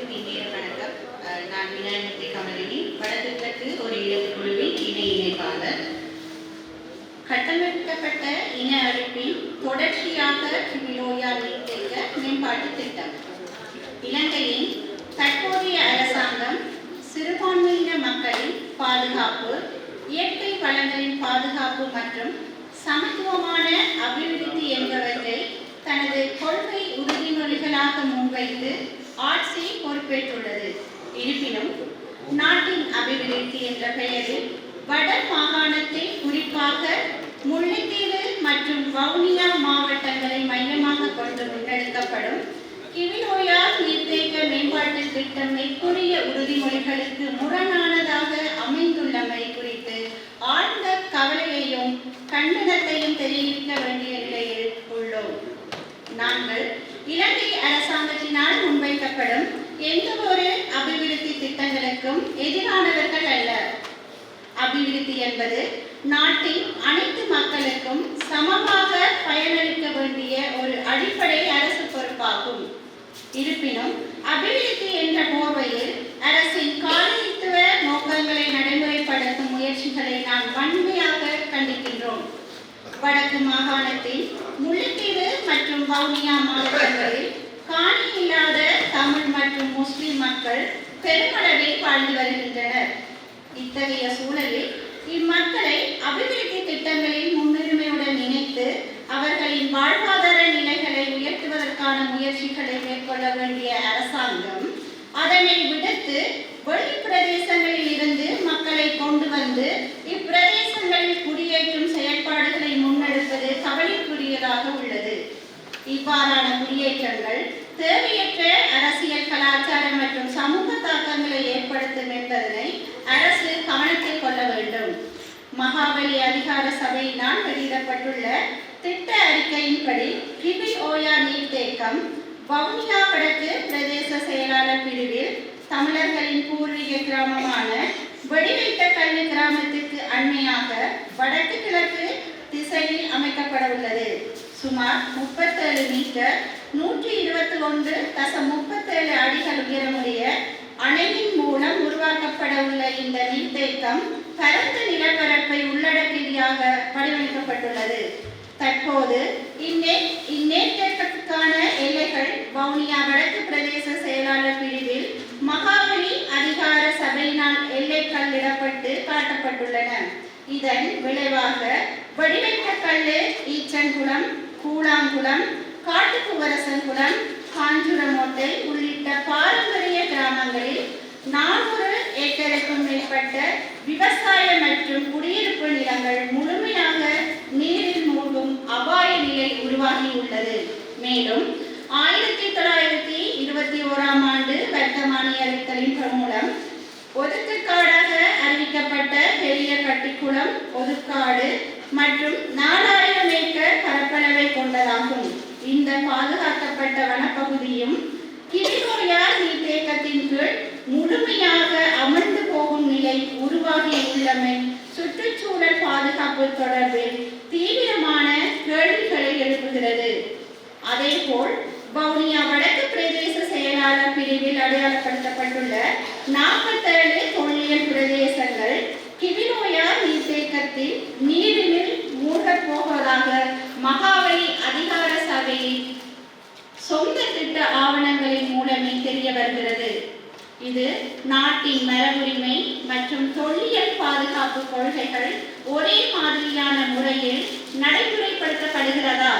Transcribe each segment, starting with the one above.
அனைவருக்கும் இனிய வணக்கம். நான் விநாயகத்தை கமலினி, வடகிழக்கு ஒரு குழுவின் இணைப்பாளர். கட்டமைக்கப்பட்ட இன அழிப்பின் தொடர்ச்சியாக கிமிலோயா நீர்த்தேக்க மேம்பாட்டு திட்டம். இலங்கையின் தற்போதைய அரசாங்கம் சிறுபான்மையின மக்களின் பாதுகாப்பு, இயற்கை வளங்களின் பாதுகாப்பு மற்றும் சமத்துவமான அபிவிருத்தி என்பவற்றை தனது கொள்கை உறுதிமொழிகளாக முன்வைத்து ஆட்சி பொறுப்பேற்றுள்ளது. இருப்பினும் நாட்டின் அபிவிருத்தி என்ற பெயரில் வட மாகாணத்தை, குறிப்பாக முல்லைத்தீவு மற்றும் வவுனியா மாவட்டங்களை மையமாக கொண்டு முன்னெடுக்கப்படும் கிமிலோயா நீர்த்தேக்க மேம்பாட்டு திட்டம் மேற்கூறிய உறுதிமொழிகளுக்கு முரணானதாக அமைந்துள்ளமை குறித்து ஆழ்ந்த கவலையையும் கண்டனத்தையும் தெரிவிக்க வேண்டிய நிலையில் உள்ளோம். நாங்கள் இலங்கை அரசாங்கத்தினால் முன்வைக்கப்படும் எந்த ஒரு அபிவிருத்தி திட்டங்களுக்கும் எதிரானவர்கள் அல்ல. அபிவிருத்தி என்பது நாட்டின் அனைத்து மக்களுக்கும் சமமாக பயனளிக்க வேண்டிய ஒரு அடிப்படை அரசு பொறுப்பாகும். இருப்பினும் அபிவிருத்தி என்ற போர்வையில் அரசின் காலனித்துவ நோக்கங்களை நடைமுறைப்படுத்தும் முயற்சிகளை நாம் வன்மையாக கண்டிக்கின்றோம். வடக்கு மாகாணத்தில் முல்லைத்தீவு மற்றும் வவுனியா மாவட்டங்களில் காணி இல்லாத தமிழ் மற்றும் முஸ்லிம் மக்கள் பெருமளவில் வாழ்ந்து வருகின்றனர். இத்தகைய சூழலில் இம்மக்களை அபிவிருத்தி திட்டங்களில் முன்னுரிமையுடன் இணைத்து அவர்களின் வாழ்வாதார நிலைகளை உயர்த்துவதற்கான முயற்சிகளை மேற்கொள்ள வேண்டிய அரசாங்கம் அதனை விடுத்து வெளி பிரதேசங்களில் இருந்து மக்களை கொண்டு வந்து இப்பிரதேசங்களில் குடியேற்றும் செயற்பாடுகளை முன்னெடுப்பது கவலைக்குரியதாக உள்ளது. இவ்வாறான குடியேற்றங்கள் தேவையற்ற அரசியல், கலாச்சார மற்றும் சமூக தாக்கங்களை ஏற்படுத்தும் என்பதனை அரசு கவனத்தில் கொள்ள வேண்டும். மகாபலி அதிகார சபையினால் வெளியிடப்பட்டுள்ள திட்ட அறிக்கையின்படி கிமிலோயா நீர்த்தேக்கம் வவுனியா வடக்கு பிரதேச செயலாளர் பிரிவில் தமிழர்களின் பூர்வீக கிராமமான வெடிவைத்தக்கல்லு கிராமத்துக்கு அண்மையாக வடக்கு கிழக்கு திசையில் அமைக்கப்பட உள்ளது. சுமார் 37 மீட்டர் 121.37 அடிகள் உயரமுடைய அணையின் மூலம் உருவாக்கப்பட உள்ள இந்த நீர்த்தேக்கம் பரந்த நிலப்பரப்பை உள்ளடக்கியதாக வடிவமைக்கப்பட்டுள்ளது. தற்போது இந்நீர்த்தேக்கத்துக்கான எல்லைகள் வவுனியா வடக்கு பிரதேச செயலாளர் பிரிவில் மகாபலி அதிகார சபையினால் எல்லைக்கல்லிடப்பட்டு காட்டப்பட்டுள்ளன. இதன் விளைவாக வெடிவைத்தக்கல்லு, ஈச்சன்குளம், கூழாங்குளம், காட்டுக்குவரசன்குளம், காஞ்சுரமோட்டை உள்ளிட்ட பாரம்பரிய கிராமங்களில் 400 ஏக்கருக்கும் மேற்பட்ட விவசாய மற்றும் குடியிருப்பு நிலங்கள் முழுமையாக நீரில் மூழ்கும் அபாய நிலை உருவாகியுள்ளது. மேலும் 1921ஆம் ஆண்டு வர்த்தமானி அறிவித்தலின் மூலம் ஒதுக்குக்காடாக அறிவிக்கப்பட்ட பெரிய கட்டிக்குளம் ஒதுக்காடு மற்றும் 4000 ஏக்கர் பரப்பளவை கொண்டதாகும். இந்த பாதுகாக்கப்பட்ட வனப்பகுதியும் கிமிலோயா நீர்த்தேக்கத்தின் கீழ் முழுமையாக அமர்ந்து போகும் நிலை உருவாகியுள்ளமை சுற்றுச்சூழல் பாதுகாப்பு தொடர்பில் தீவிரமான கேள்விகளை எழுப்புகிறது. அதேபோல் வவுனியா வடக்கு பிரதேச செயலாளர் பிரிவில் அடையாளப்படுத்தப்பட்டுள்ள 47 தொல்லியல் பிரதேசங்கள் கிமிலோயா நீர்த்தேக்கத்தில் நீரினில் மூழ்கப் போவதாக மகாபலி அதிகார சபையின் சொந்த திட்ட ஆவணங்களின் மூலமே தெரிய வருகிறது. இது நாட்டின் மரபுரிமை மற்றும் தொல்லியல் பாதுகாப்பு கொள்கைகள் ஒரே மாதிரியான முறையில் நடைமுறைப்படுத்தப்படுகிறதா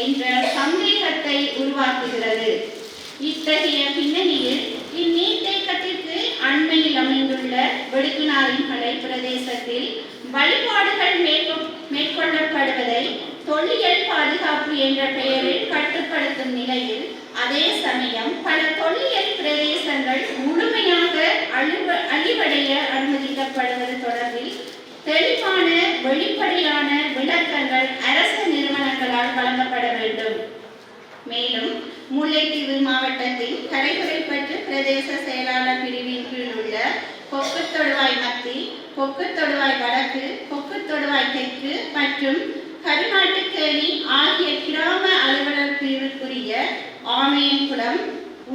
என்ற சந்தேகத்தை உருவாக்குகிறது. இத்தகைய பின்னணியில் இந்நீர்த்தேக்கத்திற்கு அண்மையில் அமைந்துள்ள வெடுக்குநாரின் மலை பிரதேசத்தில் வழிபாடுகள் மேற்கொள்ளப்படுவதை தொல்லியல் பாதுகாப்பு என்ற பெயரில் கட்டுப்படுத்தும் நிலையில் அதே சமயம் பல தொல்லியல் பிரதேசங்கள் முழுமையாக அழிவடைய அனுமதிக்கப்படுவது தொடர்பில் தெளிவான வெளிப்படையான விளக்கங்கள் அரசு நிறுவனங்களால் வழங்கப்பட வேண்டும். மேலும் முல்லைத்தீவு மாவட்டத்தில் கரைகுறைப்பற்று பிரதேச செயலாளர் பிரிவின் கீழ் உள்ள கொக்குத்தொடுவாய் மத்தி, கொக்குத்தொடுவாய் வடக்கு, கொக்குத்தொடுவாய் தெற்கு மற்றும் கருநாட்டுக்கேணி ஆகிய கிராம அலுவலர் பிரிவுக்குரிய ஆமையன்குளம்,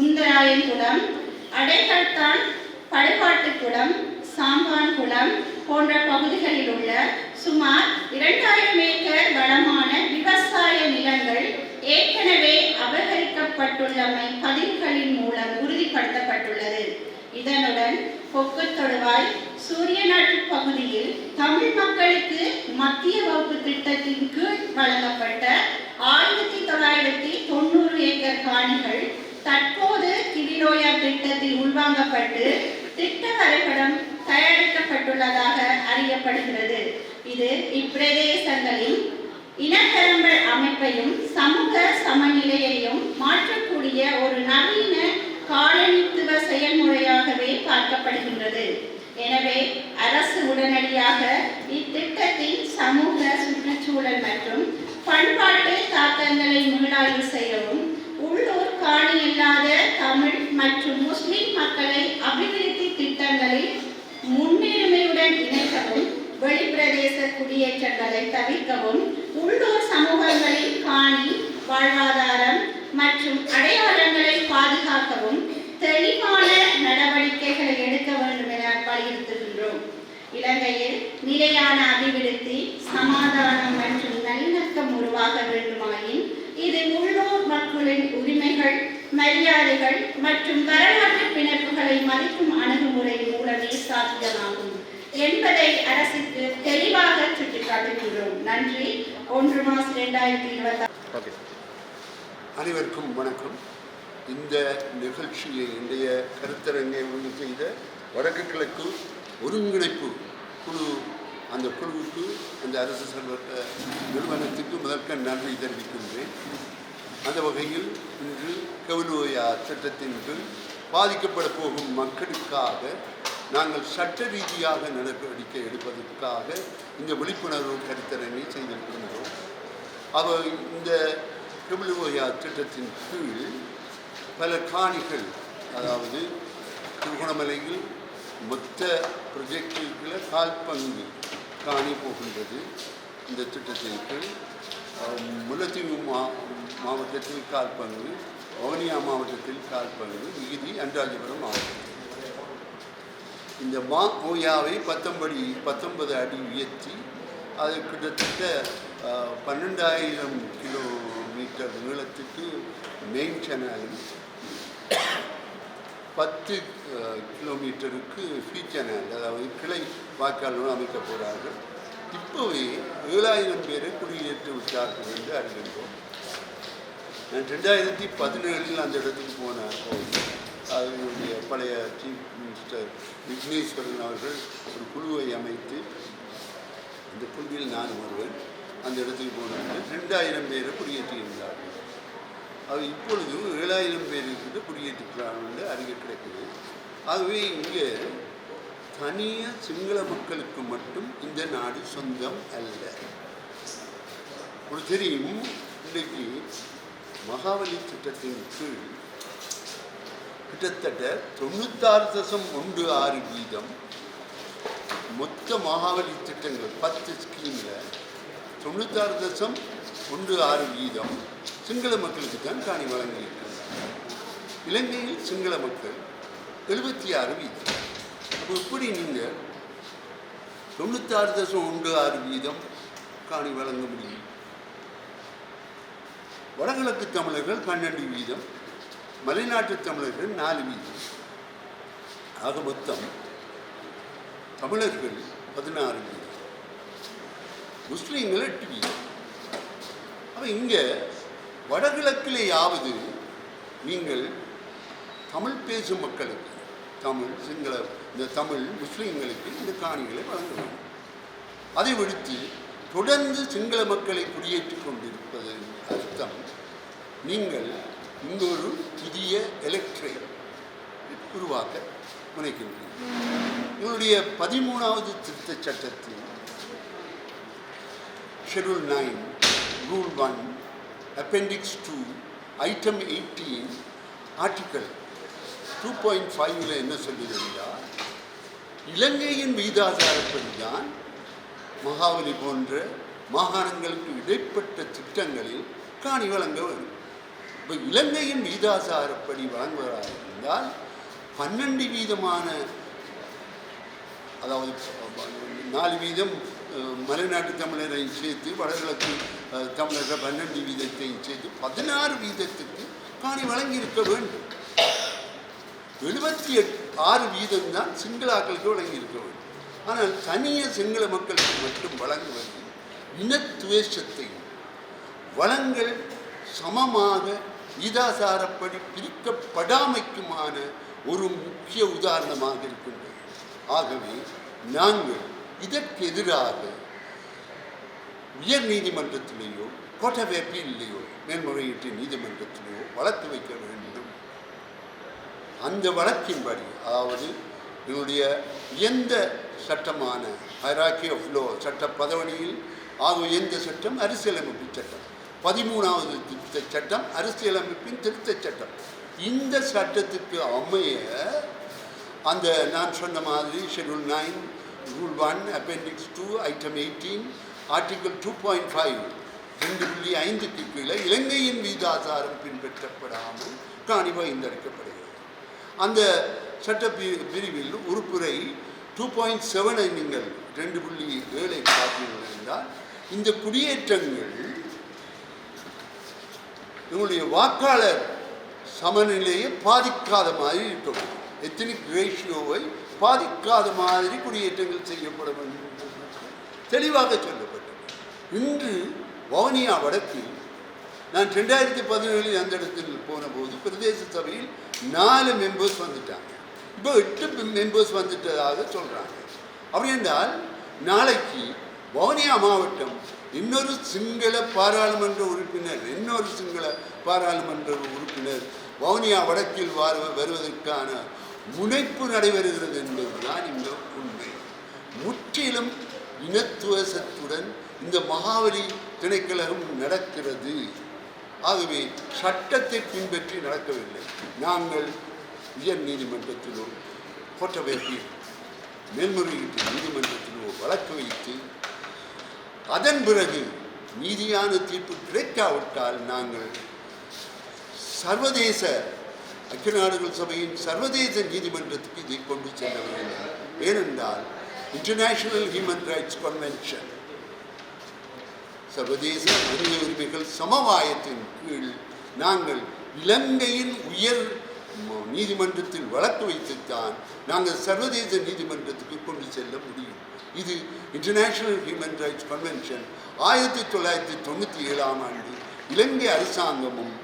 உந்தராயன்குளம், அடைக்கல்தான், படுகாட்டுக்குளம், சாம்பான்குளம் போன்ற பகுதிகளில் உள்ள சுமார் 2000 ஏக்கர் வளமான விவசாய நிலங்கள் ஏற்கனவே அபகரிக்கப்பட்டுள்ளமை பதிவுகளின் மூலம் உறுதிப்படுத்தப்பட்டுள்ளது. இதனுடன் கொக்கு தொடுவாய் சூரியநாட்டு பகுதியில் தமிழ் மக்களுக்கு மத்திய வகுப்பு திட்டத்தின் கீழ் வழங்கப்பட்ட 1990 ஏக்கர் காணிகள் தற்போது கிவிலோயா திட்டத்தில் உள்வாங்கப்பட்டு திட்ட வரைபடம் தயாரிக்கப்பட்டுள்ளதாக அறியப்படுகிறது. இது இப்பிரதேசங்களின் இனப்பெரும்பல் அமைப்பையும் சமூக சமநிலையையும் மாற்றக்கூடிய ஒரு நவீன காலனித்துவ செயல்முறையாகவே பார்க்கப்படுகின்றது. எனவே அரசு உடனடியாக இத்திட்டத்தின் சமூக, சுற்றுச்சூழல் மற்றும் பண்பாட்டு தாக்கங்களை மீளாய்வு செய்யவும், உள்ளூர் காணி இல்லாத தமிழ் மற்றும் முஸ்லிம் மக்களை அபிவிருத்தி திட்டங்களில் முன்னுரிமையுடன் இணைக்கவும், வெளிப்பிரதேச குடியேற்றங்களை தவிர்க்கவும், உள்ளூர் சமூகங்களின் காணி, வாழ்வாதாரம் மற்றும் அடையாளங்களை பாதுகாக்கவும் தெளிவான நடவடிக்கைகளை எடுக்க வேண்டும் என வலியுறுத்துகின்றோம். இலங்கையில் நிலையான அபிவிருத்தி, சமாதானம் மற்றும் நல்லிணக்கம் உருவாக வேண்டுமாயின் இது உள்ளூர் மக்களின் உரிமைகள், மரியாதைகள் மற்றும் வரலாற்று பிணைப்புகளை மதிக்கும் அணுகுமுறை மூலமே சாத்தியமாகும் என்பதை அரசுக்கு தெளிவாக சுட்டிக்காட்டுகின்றோம். நன்றி. 1 மார்ச் 2026. அனைவருக்கும் வணக்கம். இந்த நிகழ்ச்சியை, இன்றைய கருத்தரங்கை ஒழுங்கு செய்த வடக்கு கிழக்கு ஒருங்கிணைப்பு குழு, அந்த குழுவுக்கு, அந்த அரசு சார்பற்ற நிறுவனத்துக்கு முதற்க நன்றி தெரிவிக்கின்றேன். அந்த வகையில் இன்று கவுலோயா திட்டத்தின் கீழ் பாதிக்கப்பட போகும் மக்களுக்காக நாங்கள் சட்ட ரீதியாக நடவடிக்கை எடுப்பதற்காக இந்த விழிப்புணர்வு கருத்தரங்கை செய்திருக்கின்றோம். அவர் இந்த கவுலோயா திட்டத்தின் கீழ் பல காணிகள், அதாவது திருகோணமலையில் மொத்த ப்ரொஜெக்டுகளை கால்பங்கு காணி போகின்றது. இந்த திட்டத்தின் கீழ் முல்லைத்தீவு மாவட்டத்தில் கால்பங்கு, வவுனியா மாவட்டத்தில் கால்பங்கு, மிகுதி அன்றாஜபுரம் மாவட்டம். இந்த ஓயாவை 19 அடி உயர்த்தி அது கிட்டத்தட்ட 12,000 கிலோமீட்டர் நீளத்துக்கு மெயின் சேனலும் 10 கிலோமீட்டருக்கு ஃபீட் சேனல், அதாவது கிளை வாய்க்காலும் அமைக்க போகிறார்கள். இப்போவே 7,000 பேரை குடியேற்றி விட்டார்கள் என்று அறிகின்றோம். நான் 2017 அந்த இடத்துக்கு போனேன். அதனுடைய பழைய சீஃப் மினிஸ்டர் விக்னேஸ்வரன் அவர்கள் ஒரு குழுவை அமைத்து, இந்த குழுவில் நான் ஒருவன், அந்த இடத்துக்கு போனார்கள். 2,000 பேரை குடியேற்றியிருந்தார்கள். அது இப்பொழுது 7,000 பேருக்கு குடியேற்றுக்கிறார்கள் என்று அறிக்கை கிடைக்குது. ஆகவே இங்கே தனிய சிங்கள மக்களுக்கு மட்டும் இந்த நாடு சொந்தம் அல்ல. ஒரு தெரியும், இன்றைக்கு மகாவலி திட்டத்தின் கீழ் கிட்டத்தட்ட 96.16% மொத்த மகாவலி திட்டங்கள் 10 ஸ்கீமில் 96.16% சிங்கள மக்களுக்கு தான் காணி வழங்கியிருக்கிறார். இலங்கையில் சிங்கள மக்கள் 76%. அப்போ இப்படி நீங்கள் 96.16% காணி வழங்க முடியும்? வடகிழக்கு தமிழர்கள் 12%, மலைநாட்டு தமிழர்கள் 4%. ஆக மொத்தம் தமிழர்கள் 16%, முஸ்லீம்கள் 8%. அப்போ இங்கே வடகிழக்கிலேயாவது நீங்கள் தமிழ் பேசும் மக்களுக்கு, தமிழ் சிங்கள இந்த தமிழ் முஸ்லீம்களுக்கு இந்த காணிகளை வழங்க வேண்டும். அதை விடுத்து தொடர்ந்து சிங்கள மக்களை குடியேற்றி கொண்டிருப்பதன் அர்த்தம் நீங்கள் இங்கு ஒரு புதிய எலக்ட்ரேட் உருவாக்க முனைக்கின்றீர்கள். உங்களுடைய 13வது திருத்தச் சட்டத்தில் schedule 9 rule 1 appendix 2 item 18 article 2.5 என்ன சொல்லுகிறார்? இலங்கையின் விகிதாசாரப்படிதான் மகாவலி போன்ற மாகாணங்களுக்கு இடைப்பட்ட திட்டங்களில் காணி வழங்க வேண்டும். இப்போ இலங்கையின் விகிதாசாரப்படி வழங்குவதாக இருந்தால் 12 வீதமான, அதாவது 4 வீதம் மலைநாட்டு தமிழரை சேர்த்து வடகிழக்கு தமிழர்கள் 12 வீதத்தையும் சேர்த்து 16 வீதத்துக்கு காணி வழங்கியிருக்க வேண்டும். 76 வீதம்தான் சிங்களாக்களுக்கு வழங்கியிருக்க வேண்டும். ஆனால் தனிய சிங்கள மக்களுக்கு மட்டும் வழங்குவது இனத்துவேஷத்தையும் வளங்கள் சமமாக விதாசாரப்படி பிரிக்கப்படாமைக்குமான ஒரு முக்கிய உதாரணமாக இருக்கின்றது. ஆகவே நாங்கள் இதற்கு எதிராக உயர் நீதிமன்றத்திலேயோ கோர்ட் ஆஃப் அப்பீல்லையோ மேல்முறையீட்டு நீதிமன்றத்திலேயோ வழக்கு வைக்க வேண்டும். அந்த வழக்கின்படி, அதாவது என்னுடைய எந்த சட்டமான ஹைரார்கி ஆஃப் லோ சட்ட பதவணியில் எந்த சட்டம் அரசியலமைப்பு சட்டம், 13வது திருத்த சட்டம் அரசியலமைப்பின் திருத்தச் சட்டம். இந்த சட்டத்துக்கு அமைய அந்த நான் சொன்ன மாதிரி schedule 9 rule 1 appendix 2 item 18 article 2.5 2.5க்கு கீழே இலங்கையின் வீதாசாரம் பின்பற்றப்படாமல் காணி பகிர்ந்தளிக்கப்படுகிறது. அந்த சட்ட பிரிவில் உறுப்புரை 2.7 நீங்கள் 2.7 பார்த்தீர்கள் என்றால், இந்த குடியேற்றங்கள் நம்முடைய வாக்காளர் சமநிலையை பாதிக்காத மாதிரி இருக்க வேண்டும். எத்தனிக் ரேஷியோவை பாதிக்காத மாதிரி குடியேற்றங்கள் செய்யப்பட வேண்டும் தெளிவாக சொல்லப்பட்டது. இன்று வவுனியா வடக்கில் நான் 2017 அந்த இடத்தில் போன போது பிரதேச சபையில் 4 மெம்பர்ஸ் வந்துட்டாங்க. இப்போ 8 மெம்பர்ஸ் வந்துட்டதாக சொல்கிறாங்க. அப்படி என்றால் நாளைக்கு வவுனியா மாவட்டம் இன்னொரு சிங்கள பாராளுமன்ற உறுப்பினர் வவுனியா வடக்கில் வருவதற்கான முனைப்பு நடைபெறுகிறது என்பதுதான் இந்த உண்மை. முற்றிலும் இனத்துவசத்துடன் இந்த மகாவலி திணைக்களம் நடக்கிறது. ஆகவே சட்டத்தை பின்பற்றி நடக்கவில்லை. நாங்கள் உயர் நீதிமன்றத்திலோ கோர்ட் ஆஃப் அப்பீல் மேல்முறையீட்டு நீதிமன்றத்திலோ வழக்கு வைத்து அதன் பிறகு நீதியான தீர்ப்பு கிடைக்காவிட்டால் நாங்கள் சர்வதேச ஐக்கிய நாடுகள் சபையின் சர்வதேச நீதிமன்றத்துக்கு இதை கொண்டு செல்ல வேண்டும். ஏனென்றால் இன்டர்நேஷனல் ஹியூமன் ரைட்ஸ் கன்வென்ஷன், சர்வதேச மனித உரிமைகள் சமவாயத்தின் கீழ் நாங்கள் இலங்கையின் உயர் நீதிமன்றத்தில் வழக்கு வைத்துத்தான் நாங்கள் சர்வதேச நீதிமன்றத்துக்கு கொண்டு செல்ல முடியும். இது இன்டர்நேஷனல் ஹியூமன் ரைட்ஸ் கன்வென்ஷன் 1997 ஆண்டு இலங்கை அரசாங்கமும்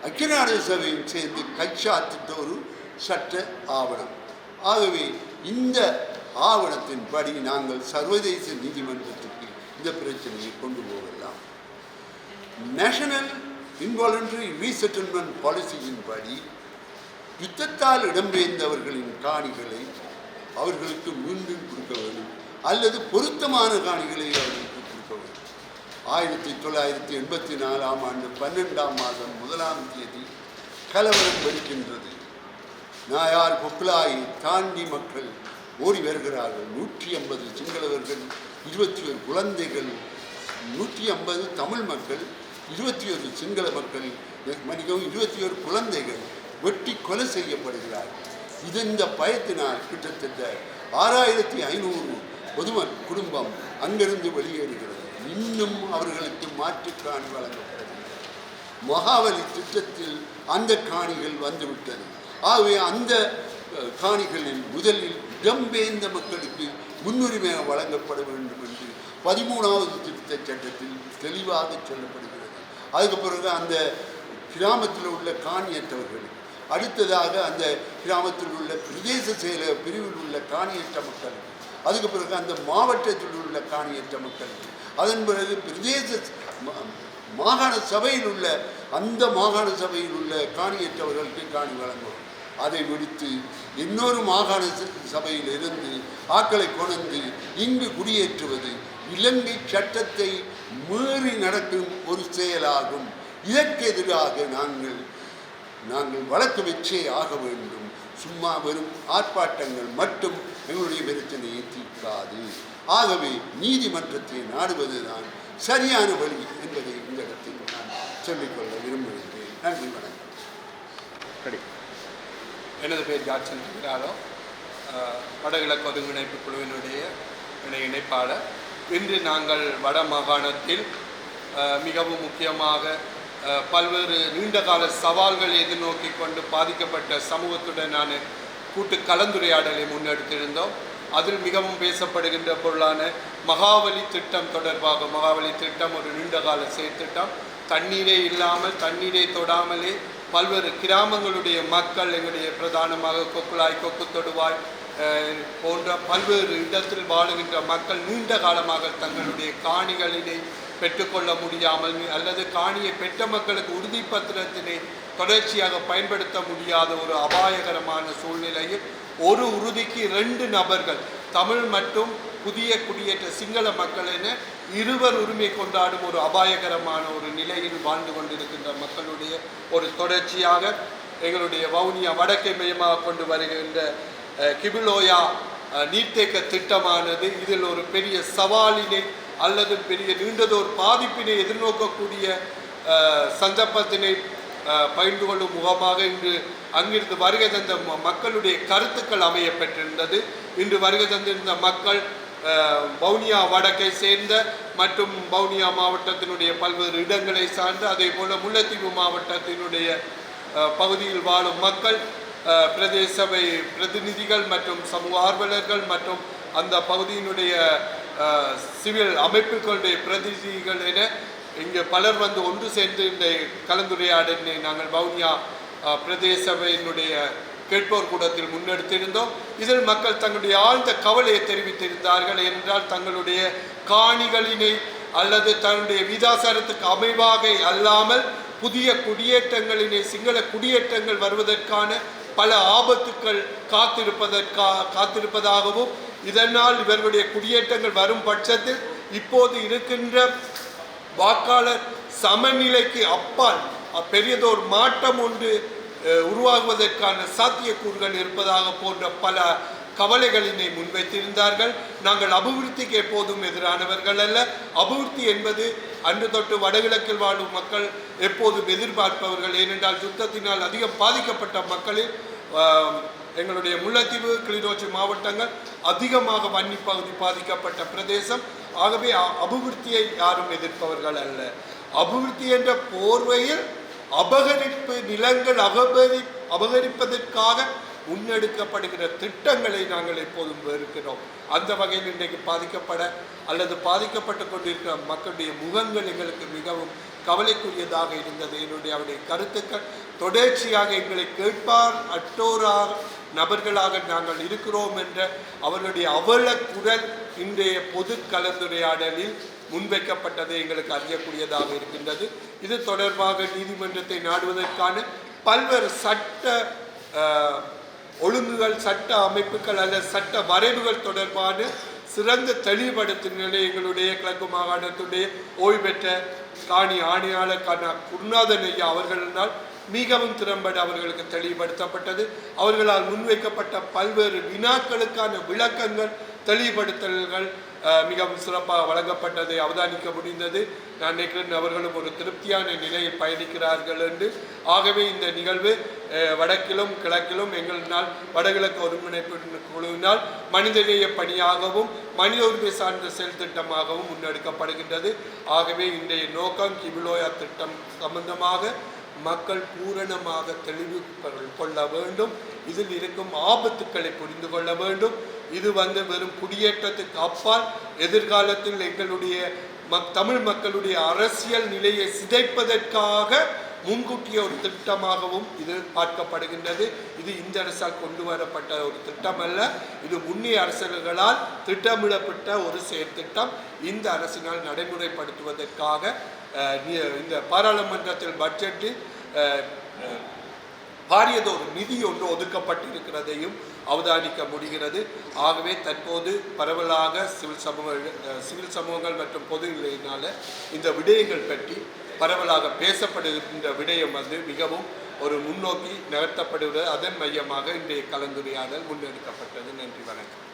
ஐக்கிய நாடுகள் சபையும் சேர்ந்து கைச்சாத்திட்ட ஒரு சட்ட ஆவணம். ஆகவே இந்த ஆவணத்தின்படி நாங்கள் சர்வதேச நீதிமன்றத்துக்கு இந்த பிரச்சனையை கொண்டு போகலாம். நேஷனல் இன்வாலண்டரி ரீசெட்டில்மெண்ட் பாலிசியின் படி யுத்தத்தால் இடம்பெயர்ந்தவர்களின் காணிகளை அவர்களுக்கு மீண்டும் கொடுக்க வேண்டும், அல்லது பொருத்தமான காணிகளை அவர்களுக்கு கொடுக்க வேண்டும். 1984 ஆண்டு 12ஆம் மாதம் 1ஆம் தேதி கலவரம் வெடிக்கின்றது. நாயார் கொக்குலாயை தாண்டி மக்கள் ஓடி வருகிறார்கள். 150 சிங்களவர்கள், 21 குழந்தைகள், 150 தமிழ் மக்கள், 21 சிங்கள மக்கள், மன்னிக்கவும் 21 குழந்தைகள் வெட்டி கொலை செய்யப்படுகிறார்கள். இந்த பயத்தினால் கிட்டத்தட்ட 6500 பொதுமன் குடும்பம் அங்கிருந்து வெளியேறுகிறது. இன்னும் அவர்களுக்கு மாற்று காணி வழங்கப்படவில்லை. மகாவலி திட்டத்தில் அந்த காணிகள் வந்துவிட்டது. ஆகவே அந்த காணிகளில் முதலில் இடம்பெயர்ந்த மக்களுக்கு முன்னுரிமை வழங்கப்பட வேண்டும் என்று 13வது திருத்த சட்டத்தில் தெளிவாக சொல்லப்படுகிறது. அதுக்கு பிறகு அந்த கிராமத்தில் உள்ள காணியற்றவர்களுக்கு, அடுத்ததாக அந்த கிராமத்தில் உள்ள பிரதேச செயல பிரிவில் உள்ள காணியற்ற மக்களுக்கு, அதுக்கு பிறகு அந்த மாவட்டத்தில் உள்ள காணியற்ற மக்களுக்கு, அதன் பிறகு பிரதேச மாகாண சபையில் உள்ள அந்த மாகாண சபையில் உள்ள காணியற்றவர்களுக்கு காணி வழங்கும். அதை விடுத்து இன்னொரு மாகாண சபையில் இருந்து ஆக்களை கொண்டு இங்கு குடியேற்றுவது இலங்கை சட்டத்தை மீறி நடக்கும் ஒரு செயலாகும். இதற்கு எதிராக நாங்கள் வழக்கு வச்சே ஆக வேண்டும். சும்மா வெறும் ஆர்ப்பாட்டங்கள் மட்டும் எங்களுடைய பிரச்சனையை தீர்க்காது. ஆகவே நீதிமன்றத்தை நாடுவதுதான் சரியான வழி என்பதை இந்த இடத்தில் நான் சொல்லிக்கொள்ள விரும்புகின்றேன். நன்றி, வணக்கம். எனது பேர் ஜாக்சன் திராலோ, வடகிழக்கு ஒருங்கிணைப்பு குழுவினுடைய இணைப்பாளர். இன்று நாங்கள் வட மாகாணத்தில் மிகவும் முக்கியமாக பல்வேறு நீண்டகால சவால்களை எதிர்நோக்கி கொண்டு பாதிக்கப்பட்ட சமூகத்துடனான கூட்டு கலந்துரையாடலை முன்னெடுத்திருந்தோம். அதில் மிகவும் பேசப்படுகின்ற பொருளான மகாவலி திட்டம் தொடர்பாக, மகாவலி திட்டம் ஒரு நீண்டகால செயற்திட்டம். தண்ணீரே இல்லாமல், தண்ணீரை தொடாமலே பல்வேறு கிராமங்களுடைய மக்கள், எங்களுடைய பிரதானமாக கொக்குளாய், கொக்கு தொடுவாய் போன்ற பல்வேறு இடத்தில் வாழுகின்ற மக்கள் நீண்ட காலமாக தங்களுடைய காணிகளினை பெற்றுக்கொள்ள முடியாமல் அல்லது காணியை பெற்ற மக்களுக்கு உறுதிப்பத்திரத்தினை தொடர்ச்சியாக பயன்படுத்த முடியாத ஒரு அபாயகரமான சூழ்நிலையில் ஒரு உறுதிக்கு 2 நபர்கள், தமிழ் மற்றும் புதிய குடியேற்ற சிங்கள மக்கள் என இருவர் உரிமை கொண்டாடும் ஒரு அபாயகரமான ஒரு நிலையில் வாழ்ந்து கொண்டிருக்கின்ற மக்களுடைய ஒரு தொடர்ச்சியாக எங்களுடைய வவுனியா வடக்கை மையமாக கொண்டு வருகின்ற கிபிலோயா நீர்த்தேக்க திட்டமானது இதில் ஒரு பெரிய சவாலினை அல்லது பெரிய நீண்டதோர் பாதிப்பினை எதிர்நோக்கக்கூடிய சந்தர்ப்பத்தினை பகிர்ந்து கொள்ளும் முகமாக இன்று அங்கிருந்து வருகை தந்த மக்களுடைய கருத்துக்கள் அமைய பெற்றிருந்தது. இன்று வருகை தந்திருந்த மக்கள் வவுனியா வடக்கை சேர்ந்த மற்றும் வவுனியா மாவட்டத்தினுடைய பல்வேறு இடங்களை சார்ந்து, அதே போல முல்லைத்தீவு மாவட்டத்தினுடைய பகுதியில் வாழும் மக்கள், பிரதேச சபை பிரதிநிதிகள் மற்றும் சமூக ஆர்வலர்கள் மற்றும் அந்த பகுதியினுடைய சிவில் அமைப்புகளுடைய பிரதிநிதிகள் என இங்கே பலர் வந்து ஒன்று சேர்ந்து இந்த கலந்துரையாடலை நாங்கள் வவுனியா பிரதேச சபையினுடைய கேட்போர் கூடத்தில் முன்னெடுத்திருந்தோம். இதில் மக்கள் தங்களுடைய ஆழ்ந்த கவலையை தெரிவித்திருந்தார்கள். என்றால் தங்களுடைய காணிகளினை அல்லது தன்னுடைய விதாசாரத்துக்கு அமைவாக அல்லாமல் புதிய குடியேற்றங்களினை, சிங்கள குடியேற்றங்கள் வருவதற்கான பல ஆபத்துக்கள் காத்திருப்பதாகவும், இதனால் இவர்களுடைய குடியேற்றங்கள் வரும் பட்சத்தில் இப்போது இருக்கின்ற வாக்காளர் சமநிலைக்கு அப்பால் பெரியதோர் மாற்றம் ஒன்று உருவாகுவதற்கான சாத்தியக்கூறுகள் இருப்பதாக போன்ற பல கவலைகளினை முன்வைத்திருந்தார்கள். நாங்கள் அபிவிருத்திக்கு எப்போதும் எதிரானவர்கள் அல்ல. அபிவிருத்தி என்பது அன்று தொட்டு வடகிழக்கில் வாழும் மக்கள் எப்போதும் எதிர்பார்ப்பவர்கள். ஏனென்றால் யுத்தத்தினால் அதிகம் பாதிக்கப்பட்ட மக்களில் எங்களுடைய முல்லைத்தீவு, கிளிநொச்சி மாவட்டங்கள் அதிகமாக வன்னி பகுதி பாதிக்கப்பட்ட பிரதேசம். ஆகவே அபிவிருத்தியை யாரும் எதிர்ப்பவர்கள் அல்ல. அபிவிருத்தி என்ற போர்வையில் அபகரிப்பு நிலங்கள் அபகரிப்பதற்காக முன்னெடுக்கப்படுகிற திட்டங்களை நாங்கள் எப்போதும் வெறுக்கிறோம். அந்த வகையில் இன்றைக்கு பாதிக்கப்பட அல்லது பாதிக்கப்பட்டு கொண்டிருக்கிற மக்களுடைய முகங்கள் எங்களுக்கு மிகவும் கவலைக்குரியதாக இருந்தது. அவருடைய கருத்துக்கள் தொடர்ச்சியாக எங்களை கேட்பார் அற்றோராக நபர்களாக நாங்கள் இருக்கிறோம் என்ற அவர்களுடைய அவல குரல் இன்றைய பொது கலந்துரையாடலில் முன்வைக்கப்பட்டதை எங்களுக்கு அறியக்கூடியதாக இருக்கின்றது. இது தொடர்பாக நீதிமன்றத்தை நாடுவதற்கான பல்வேறு சட்ட ஒழுங்குகள், சட்ட அமைப்புகள் அல்லது சட்ட வரைவுகள் தொடர்பான சிறந்த தெளிவுபடுத்தும் நிலை எங்களுடைய கிழக்கு மாகாணத்துடைய ஓய்வு பெற்ற காணி ஆணையாளர் குருநாதன் ஐயா அவர்களினால் மிகவும் திறம்பட அவர்களுக்கு தெளிவுபடுத்தப்பட்டது. அவர்களால் முன்வைக்கப்பட்ட பல்வேறு வினாக்களுக்கான விளக்கங்கள், தெளிவுபடுத்தல்கள் மிகவும் சிறப்பாக வழங்கப்பட்டதை அவதானிக்க முடிந்தது. நான் நினைக்கிறேன் அவர்களும் ஒரு திருப்தியான நிலையில் பயணிக்கிறார்கள் என்று. ஆகவே இந்த நிகழ்வு வடக்கிலும் கிழக்கிலும் எங்களினால் வடகிழக்கு ஒருங்கிணைப்பு குழுவினால் மனிதநேய பணியாகவும் மனித உரிமை சார்ந்த செயல் திட்டமாகவும் முன்னெடுக்கப்படுகின்றது. ஆகவே இன்றைய நோக்கம் கிபிலோயா திட்டம் சம்பந்தமாக மக்கள் பூரணமாக தெளிவு கொள்ள வேண்டும். இதில் இருக்கும் ஆபத்துக்களை புரிந்து கொள்ள வேண்டும். இது வெறும் குடியேற்றத்துக்கு அப்பால் எதிர்காலத்தில் எங்களுடைய தமிழ் மக்களுடைய அரசியல் நிலையை சிதைப்பதற்காக முன்கூட்டிய ஒரு திட்டமாகவும் இது பார்க்கப்படுகின்றது. இது இந்த அரசால் கொண்டு வரப்பட்ட ஒரு திட்டம் அல்ல. இது முன்னைய அரசுகளால் திட்டமிடப்பட்ட ஒரு செயற்திட்டம். இந்த அரசினால் நடைமுறைப்படுத்துவதற்காக இந்த பாராளுமன்றத்தில் பட்ஜெட்டில் பாரியதொரு நிதி ஒன்று ஒதுக்கப்பட்டிருக்கிறதையும் அவதானிக்க முடிகிறது. ஆகவே தற்போது பரவலாக சிவில் சமூகங்கள் மற்றும் பொது நிலையினால இந்த விடயங்கள் பற்றி பரவலாக பேசப்படுகின்ற விடயம் மிகவும் ஒரு முன்னோக்கி நகர்த்தப்படுவது. அதன் மையமாக இன்றைய கலந்துரையாடல் முன்னெடுக்கப்பட்டது. நன்றி, வணக்கம்.